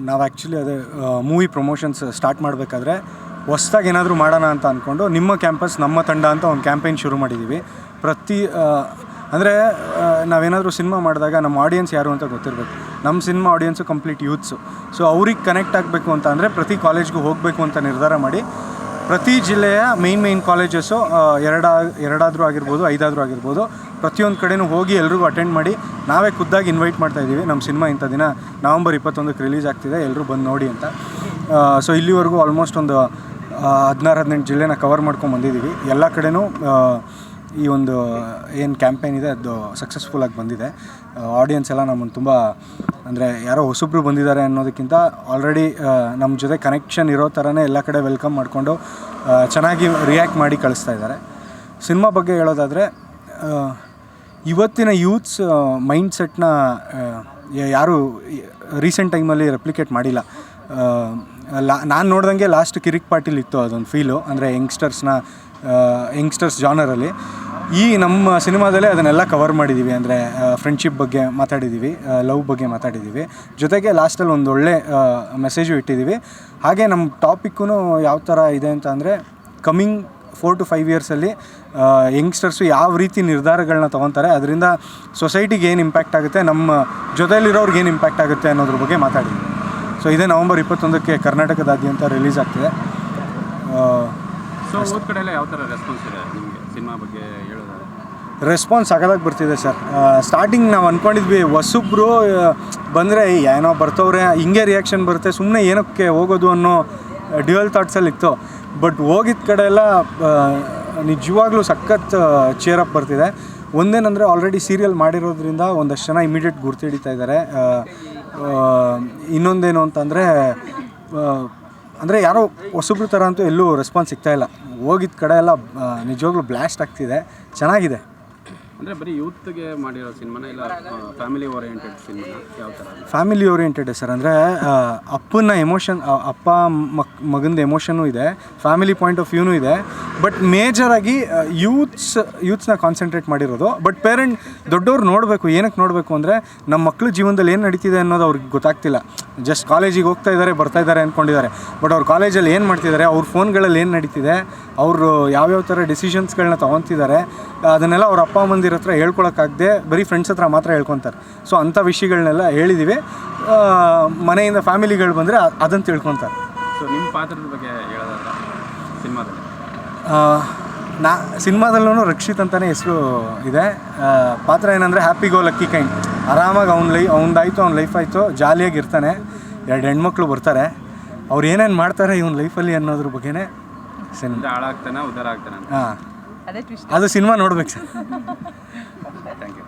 ನಾವು ಆ್ಯಕ್ಚುಲಿ ಅದೇ movie promotions start ಮಾಡಬೇಕಾದ್ರೆ ಹೊಸ್ದಾಗಿ ಏನಾದರೂ ಮಾಡೋಣ ಅಂತ ಅಂದ್ಕೊಂಡು ನಿಮ್ಮ ಕ್ಯಾಂಪಸ್ ನಮ್ಮ ತಂಡ ಅಂತ ಒಂದು ಕ್ಯಾಂಪೇನ್ ಶುರು ಮಾಡಿದ್ದೀವಿ. ಅಂದರೆ ನಾವೇನಾದರೂ ಸಿನಿಮಾ ಮಾಡಿದಾಗ ನಮ್ಮ ಆಡಿಯನ್ಸ್ ಯಾರು ಅಂತ ಗೊತ್ತಿರಬೇಕು. ನಮ್ಮ cinema audience complete youths. So ಅವ್ರಿಗೆ ಕನೆಕ್ಟ್ ಆಗಬೇಕು ಅಂತ ಅಂದರೆ ಪ್ರತಿ ಕಾಲೇಜ್ಗೂ ಹೋಗಬೇಕು ಅಂತ ನಿರ್ಧಾರ ಮಾಡಿ ಪ್ರತಿ ಜಿಲ್ಲೆಯ ಮೇನ್ ಕಾಲೇಜಸ್ಸು ಎರಡಾದರೂ ಆಗಿರ್ಬೋದು, 5 ಆಗಿರ್ಬೋದು, ಪ್ರತಿಯೊಂದು ಕಡೆನೂ ಹೋಗಿ ಎಲ್ರಿಗೂ ಅಟೆಂಡ್ ಮಾಡಿ ನಾವೇ ಖುದ್ದಾಗಿ ಇನ್ವೈಟ್ ಮಾಡ್ತಾಯಿದ್ದೀವಿ. ನಮ್ಮ ಸಿನಿಮಾ ಇಂಥ ದಿನ ನವಂಬರ್ 21ಕ್ಕೆ ರಿಲೀಸ್ ಆಗ್ತಿದೆ, ಎಲ್ಲರೂ ಬಂದು ನೋಡಿ ಅಂತ. ಸೊ ಇಲ್ಲಿವರೆಗೂ ಆಲ್ಮೋಸ್ಟ್ ಒಂದು 16-18 ಜಿಲ್ಲೆನ ಕವರ್ ಮಾಡ್ಕೊಂಡು ಬಂದಿದ್ದೀವಿ. ಎಲ್ಲ ಕಡೆನೂ ಈ ಒಂದು ಏನು ಕ್ಯಾಂಪೇನ್ ಇದೆ ಅದು ಸಕ್ಸಸ್ಫುಲ್ಲಾಗಿ ಬಂದಿದೆ. ಆಡಿಯನ್ಸ್ ಎಲ್ಲ ನಮ್ಮನ್ನು ತುಂಬ ಅಂದರೆ ಯಾರೋ ಹೊಸಬ್ರು ಬಂದಿದ್ದಾರೆ ಅನ್ನೋದಕ್ಕಿಂತ ಆಲ್ರೆಡಿ ನಮ್ಮ ಜೊತೆ ಕನೆಕ್ಷನ್ ಇರೋ ಥರನೇ ಎಲ್ಲ ಕಡೆ ವೆಲ್ಕಮ್ ಮಾಡಿಕೊಂಡು ಚೆನ್ನಾಗಿ ರಿಯಾಕ್ಟ್ ಮಾಡಿ ಕಳಿಸ್ತಾ ಇದ್ದಾರೆ. ಸಿನಿಮಾ ಬಗ್ಗೆ ಹೇಳೋದಾದರೆ ಇವತ್ತಿನ ಯೂತ್ಸ್ ಮೈಂಡ್ಸೆಟ್ನ ಯಾರೂ ರೀಸೆಂಟ್ ಟೈಮಲ್ಲಿ ರೆಪ್ಲಿಕೇಟ್ ಮಾಡಿಲ್ಲ. ನಾನು ನೋಡ್ದಂಗೆ ಲಾಸ್ಟ್ ಕಿರಿಕ್ ಪಾರ್ಟಿಲಿ ಇತ್ತು ಅದೊಂದು ಫೀಲು. ಅಂದರೆ ಯಂಗ್ಸ್ಟರ್ಸ್ ಜಾನರಲ್ಲಿ ಈ ನಮ್ಮ ಸಿನಿಮಾದಲ್ಲೇ ಅದನ್ನೆಲ್ಲ ಕವರ್ ಮಾಡಿದ್ದೀವಿ. ಅಂದರೆ ಫ್ರೆಂಡ್ಶಿಪ್ ಬಗ್ಗೆ ಮಾತಾಡಿದ್ದೀವಿ, ಲವ್ ಬಗ್ಗೆ ಮಾತಾಡಿದ್ದೀವಿ, ಜೊತೆಗೆ ಲಾಸ್ಟಲ್ಲಿ ಒಂದು ಒಳ್ಳೆ ಮೆಸೇಜು ಇಟ್ಟಿದ್ದೀವಿ. ಹಾಗೆ ನಮ್ಮ ಟಾಪಿಕ್ಕೂ ಯಾವ ಥರ ಇದೆ ಅಂತ ಅಂದರೆ ಕಮ್ಮಿಂಗ್ 4 to 5 ಇಯರ್ಸಲ್ಲಿ ಯಂಗ್ಸ್ಟರ್ಸು ಯಾವ ರೀತಿ ನಿರ್ಧಾರಗಳನ್ನ ತೊಗೊತಾರೆ, ಅದರಿಂದ ಸೊಸೈಟಿಗೆ ಏನು ಇಂಪ್ಯಾಕ್ಟ್ ಆಗುತ್ತೆ, ನಮ್ಮ ಜೊತೆಯಲ್ಲಿರೋರ್ಗೆ ಏನು ಇಂಪ್ಯಾಕ್ಟ್ ಆಗುತ್ತೆ ಅನ್ನೋದ್ರ ಬಗ್ಗೆ ಮಾತಾಡಿದ್ದೀವಿ. ಸೊ ಇದೇ ನವಂಬರ್ 21ಕ್ಕೆ ಕರ್ನಾಟಕದಾದ್ಯಂತ ರಿಲೀಸ್ ಆಗ್ತಿದೆ. ಸೊ ಹೋದ ಕಡೆ ಎಲ್ಲ ಯಾವ ಥರ ರೆಸ್ಪಾನ್ಸ್ ಇದೆ ನಿಮಗೆ ಸಿನಿಮಾ ಬಗ್ಗೆ ಹೇಳೋದಾದ್ರೆ? ರೆಸ್ಪಾನ್ಸ್ ಸಗದಾಗಿ ಬರ್ತಿದೆ ಸರ್. ಸ್ಟಾರ್ಟಿಂಗ್ ನಾವು ಅಂದ್ಕೊಂಡಿದ್ವಿ ಹೊಸಬ್ರು ಬಂದರೆ ಏನೋ ಬರ್ತವ್ರೆ, ಹಿಂಗೆ ರಿಯಾಕ್ಷನ್ ಬರುತ್ತೆ, ಸುಮ್ಮನೆ ಏನಕ್ಕೆ ಹೋಗೋದು ಅನ್ನೋ ಡ್ಯುಯಲ್ ಥಾಟ್ಸಲ್ಲಿತ್ತು. ಬಟ್ ಹೋಗಿದ್ದ ಕಡೆ ಎಲ್ಲ ನಿಜವಾಗ್ಲೂ ಸಖತ್ ಚೇರಪ್ ಬರ್ತಿದೆ. ಒಂದೇನಂದರೆ ಆಲ್ರೆಡಿ ಸೀರಿಯಲ್ ಮಾಡಿರೋದ್ರಿಂದ ಒಂದಷ್ಟು ಜನ ಇಮಿಡಿಯೇಟ್ ಗುರ್ತಿಡಿತಾ ಇದ್ದಾರೆ. ಇನ್ನೊಂದೇನು ಅಂತಂದರೆ ಅಂದರೆ ಯಾರೋ ಹೊಸಬ್ರ ಥರ ಅಂತೂ ಎಲ್ಲೂ ರೆಸ್ಪಾನ್ಸ್ ಸಿಗ್ತಾಯಿಲ್ಲ. ಹೋಗಿದ್ದ ಕಡೆ ಎಲ್ಲ ನಿಜವಾಗ್ಲೂ ಬ್ಲಾಸ್ಟ್ ಆಗ್ತಿದೆ, ಚೆನ್ನಾಗಿದೆ. ಅಂದರೆ ಬರೀ ಯೂತ್ಗೆ ಮಾಡಿರೋ ಸಿನಿಮಾನ ಇಲ್ಲ ಫ್ಯಾಮಿಲಿ ಓರಿಯೆಂಟೆಡ್ ಸಿನಿಮಾನ ಯಾವ ಥರ? Family oriented sir. ಅಂದರೆ ಅಪ್ಪನ ಎಮೋಷನ್, ಅಪ್ಪ ಮಗಂದು ಎಮೋಷನ್ನು ಇದೆ, ಫ್ಯಾಮಿಲಿ ಪಾಯಿಂಟ್ ಆಫ್ ವ್ಯೂನೂ ಇದೆ. ಬಟ್ ಮೇಜರಾಗಿ ಯೂತ್ಸ್ನ ಕಾನ್ಸಂಟ್ರೇಟ್ ಮಾಡಿರೋದು. ಬಟ್ ದೊಡ್ಡವ್ರು ನೋಡಬೇಕು. ಏನಕ್ಕೆ ನೋಡಬೇಕು ಅಂದರೆ ನಮ್ಮ ಮಕ್ಕಳು ಜೀವನದಲ್ಲಿ ಏನು ನಡೀತಿದೆ ಅನ್ನೋದು ಅವ್ರಿಗೆ ಗೊತ್ತಾಗ್ತಿಲ್ಲ. ಜಸ್ಟ್ ಕಾಲೇಜಿಗೆ ಹೋಗ್ತಾ ಇದ್ದಾರೆ, ಬರ್ತಾ ಇದ್ದಾರೆ ಅಂದ್ಕೊಂಡಿದ್ದಾರೆ. ಬಟ್ ಅವ್ರು ಕಾಲೇಜಲ್ಲಿ ಏನು ಮಾಡ್ತಿದ್ದಾರೆ, ಅವ್ರ ಫೋನ್ಗಳಲ್ಲಿ ಏನು ನಡೀತಿದೆ, ಅವರು ಯಾವ್ಯಾವ ಥರ ಡಿಸಿಷನ್ಸ್ಗಳನ್ನ ತೊಗೊತಿದ್ದಾರೆ, ಅದನ್ನೆಲ್ಲ ಅವ್ರ ಅಪ್ಪ ಅಮ್ಮಂದಿರ ಹತ್ರ ಹೇಳ್ಕೊಳಕ್ಕಾಗದೆ ಬರೀ ಫ್ರೆಂಡ್ಸ್ ಹತ್ರ ಮಾತ್ರ ಹೇಳ್ಕೊತಾರೆ. ಸೊ ಅಂಥ ವಿಷಯಗಳನ್ನೆಲ್ಲ ಹೇಳಿದ್ದೀವಿ. ಮನೆಯಿಂದ ಫ್ಯಾಮಿಲಿಗಳು ಬಂದರೆ ಅದನ್ನು ತಿಳ್ಕೊತಾರೆ. ಸೊ ನಿಮ್ಮ ಪಾತ್ರದ ಬಗ್ಗೆ ಹೇಳೋದಾದ್ರೆ ಸಿನಿಮಾದಲ್ಲಿ? ಸಿನಿಮಾದಲ್ಲೂ ರಕ್ಷಿತ್ ಅಂತಲೇ ಹೆಸರು ಇದೆ. ಪಾತ್ರ ಏನಂದರೆ ಹ್ಯಾಪಿ ಗೋ ಲಕ್ಕಿ ಕೈಂಡ್. ಆರಾಮಾಗಿ ಅವ್ನದಾಯಿತು, ಅವ್ನ ಲೈಫ್ ಆಯಿತು, ಜಾಲಿಯಾಗಿ ಇರ್ತಾನೆ. 2 ಹೆಣ್ಮಕ್ಳು ಬರ್ತಾರೆ, ಅವ್ರು ಏನೇನು ಮಾಡ್ತಾರೆ ಇವನ ಲೈಫಲ್ಲಿ ಅನ್ನೋದ್ರ ಬಗ್ಗೆನೇ ಸಿನಿಮಾ. ಹಾಳಾಗ್ತಾನೆ, ಉದ್ಧಾರ ಆಗ್ತಾನೆ. ಅದು ಸಿನಿಮಾ ನೋಡ್ಬೇಕು ಸರ್. Thank you.